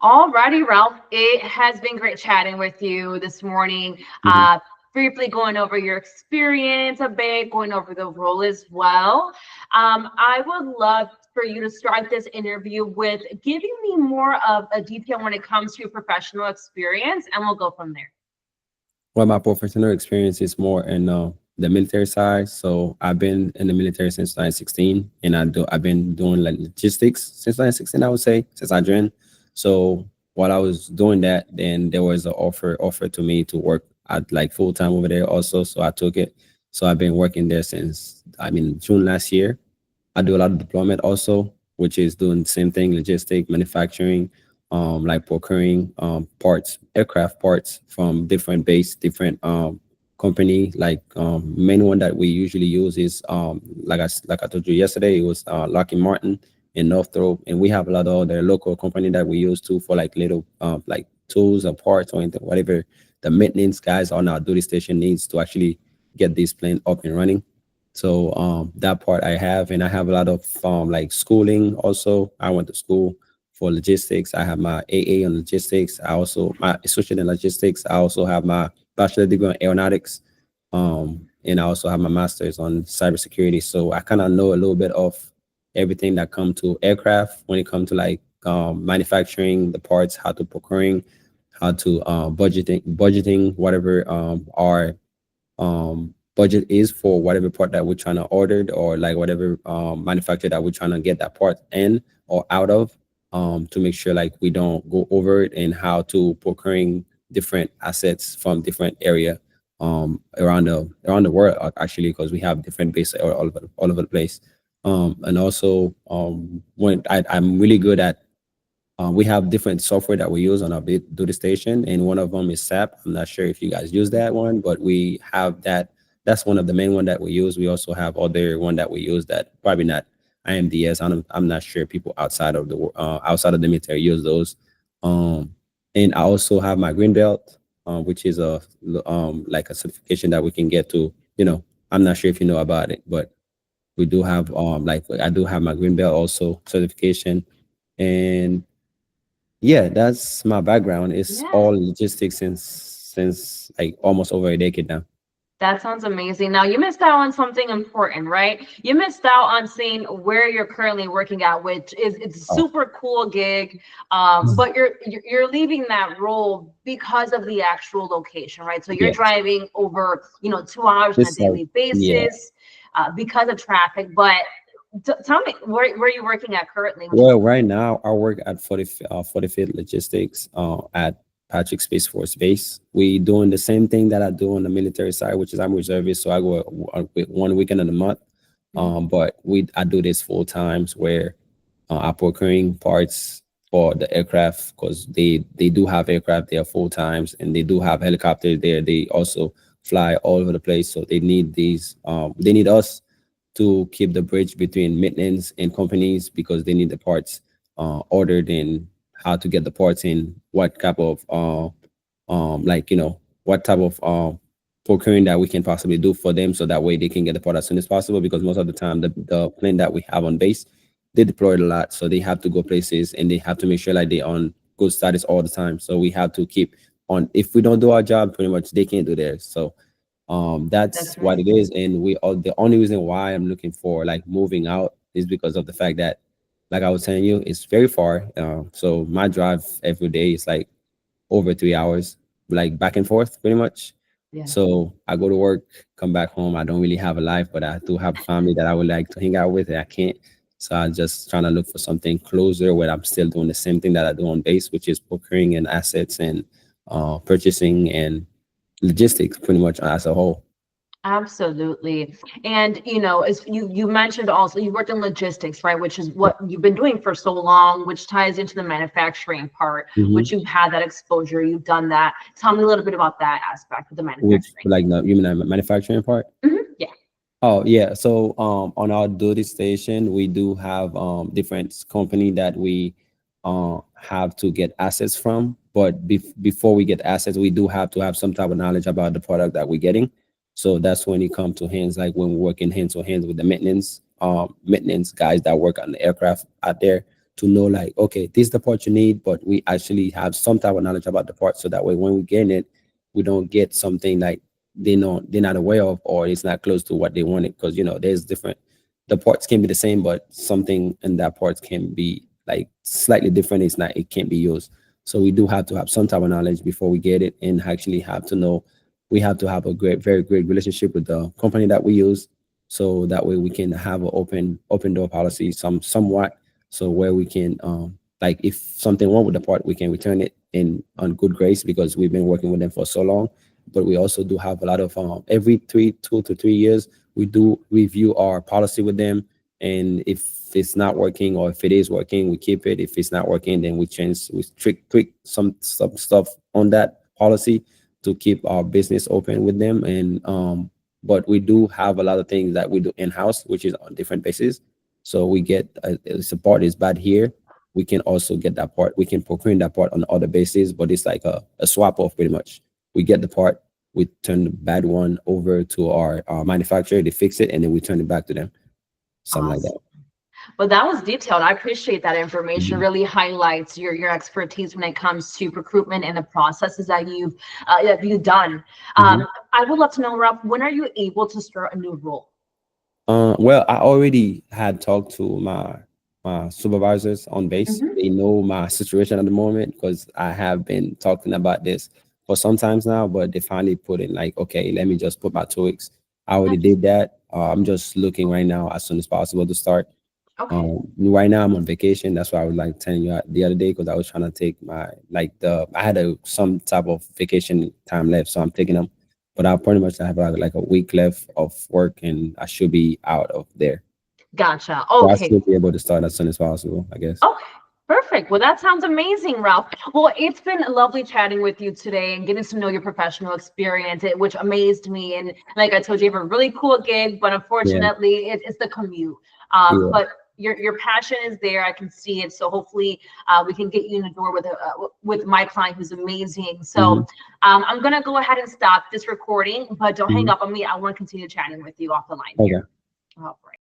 Alrighty, Ralph. It has been great chatting with you this morning. Mhm. Briefly going over your experience a bit, going over the role as well. I would love for you to start this interview with giving me more of a detail when it comes to your professional experience, and we'll go from there. Well, my professional experience is more in the military side. So I've been in the military since 2016, and I've been doing like logistics since 2016. I would say since I joined. So while I was doing that, then there was an offer to me to work at like full time over there also. So I took it. So I've been working there since June last year. I do a lot of deployment also, which is doing the same thing, logistic, manufacturing, like procuring parts, aircraft parts from different base, different company. Like main one that we usually use is like I told you yesterday, it was Lockheed Martin in Northrop, and we have a lot of other local company that we use too for like little like tools or parts or anything, whatever the maintenance guys on our duty station needs to actually get this plane up and running. So that part I have, and I have a lot of like schooling also. I went to school for logistics. I have my AA in logistics. I also my associate in logistics. I also have my bachelor degree in aeronautics. And I also have my master's on cybersecurity. So I kind of know a little bit of everything that come to aircraft when it comes to like manufacturing the parts, how to procuring, how to budgeting whatever our budget is for whatever part that we're trying to order, or like whatever manufacturer that we're trying to get that part in or out of, to make sure like we don't go over it, and how to procuring different assets from different area around the world, actually, because we have different bases all over the place. And also when I'm really good at we have different software that we use on our duty station, and one of them is SAP. I'm not sure if you guys use that one, but we have that. That's one of the main one that we use. We also have other one that we use that probably not IMDS. I'm not sure people outside of the military use those. And I also have my green belt, which is like a certification that we can get to. I'm not sure if you know about it, but we do have like I do have my green belt also certification. And yeah, that's my background. It's Yes. all logistics since like almost over a decade now. That sounds amazing. Now, you missed out on something important, right? You missed out on seeing where you're currently working at, which is it's a Oh, super cool gig. But you're leaving that role because of the actual location, right? So you're yeah. driving over, 2 hours on a This daily yeah. basis because of traffic. But tell me, where are you working at currently? Which Well, right now I work at 45th Logistics at Patrick Space Force Base. We doing the same thing that I do on the military side, which is I'm reservist, so I go one weekend of the month. But I do this full times where I'm procuring parts for the aircraft, because they do have aircraft there full times, and they do have helicopters there. They also fly all over the place, so they need these. They need us to keep the bridge between maintenance and companies, because they need the parts ordered, and how to get the parts in, what type of like what type of procuring that we can possibly do for them, so that way they can get the part as soon as possible, because most of the time the plane that we have on base, they deployed a lot, so they have to go places, and they have to make sure like they on good status all the time. So we have to keep on. If we don't do our job, pretty much they can't do theirs. So that's that's what right. it is. And we all the only reason why I'm looking for like moving out is because of the fact that, like I was telling you, it's very far. So my drive every day is like over 3 hours, like back and forth pretty much. Yeah. So I go to work, come back home. I don't really have a life, but I do have a family that I would like to hang out with, and I can't. So I'm just trying to look for something closer where I'm still doing the same thing that I do on base, which is procuring and assets, and purchasing and logistics pretty much as a whole. Absolutely. And as you mentioned also, you worked in logistics, right? Which is what you've been doing for so long, which ties into the manufacturing part, Hmm. which you've had that exposure, you've done that. Tell me a little bit about that aspect of the Which manufacturing. like the human manufacturing part. Yeah. Oh yeah. So on our duty station, we do have different company that we have to get assets from. But before we get assets, we do have to have some type of knowledge about the product that we're getting. So that's when it come to hands, like when we're working hands to hands with the maintenance guys that work on the aircraft out there, to know like, okay, this is the part you need, but we actually have some type of knowledge about the part, so that way when we get it, we don't get something like they're not aware of, or it's not close to what they wanted. Because there's different, the parts can be the same, but something in that part can be like slightly different. It can't be used. So we do have to have some type of knowledge before we get it, and actually have to know, we have to have a very great relationship with the company that we use, so that way we can have an open door policy, somewhat, so where we can like, if something wrong with the part, we can return it in on good grace, because we've been working with them for so long. But we also do have a lot of every 2 to 3 years, we do review our policy with them, and if it's not working, or if it is working, we keep it. If it's not working, then we change, we tweak some stuff on that policy to keep our business open with them. And but we do have a lot of things that we do in-house, which is on different bases. So we get, if the part is bad here, we can also get that part, we can procure that part on other bases, but it's like a swap off pretty much. We get the part, we turn the bad one over to our manufacturer, they fix it, and then we turn it back to them, something like that. Awesome. Well, that was detailed. I appreciate that information. Mhm. Really highlights your expertise when it comes to procurement and the processes that you've done. Mhm. I would love to know, Rob, when are you able to start a new role? Well, I already had talked to my supervisors on base. Mhm. They know my situation at the moment, because I have been talking about this for some times now. But they finally put in like, okay, let me just put my 2 weeks. I already did that. I'm just looking right now as soon as possible to start. Okay. Right now I'm on vacation. That's why I was like telling you the other day, because I was trying to take my I had some type of vacation time left, so I'm taking them. But I pretty much have like a week left of work, and I should be out of there. Gotcha. So I Okay. should be able to start as soon as possible, I guess. Okay. Perfect. Well, that sounds amazing, Ralph. Well, it's been lovely chatting with you today and getting to know your professional experience, which amazed me. And like I told you, you have a really cool gig, but Yeah, unfortunately, it's the commute. yeah. But your passion is there. I can see it. So hopefully, we can get you in the door with my client, who's amazing. So Hmm. I'm gonna go ahead and stop this recording, but don't hang Hmm. up on me. I want to continue chatting with you off the line Okay. here. All right.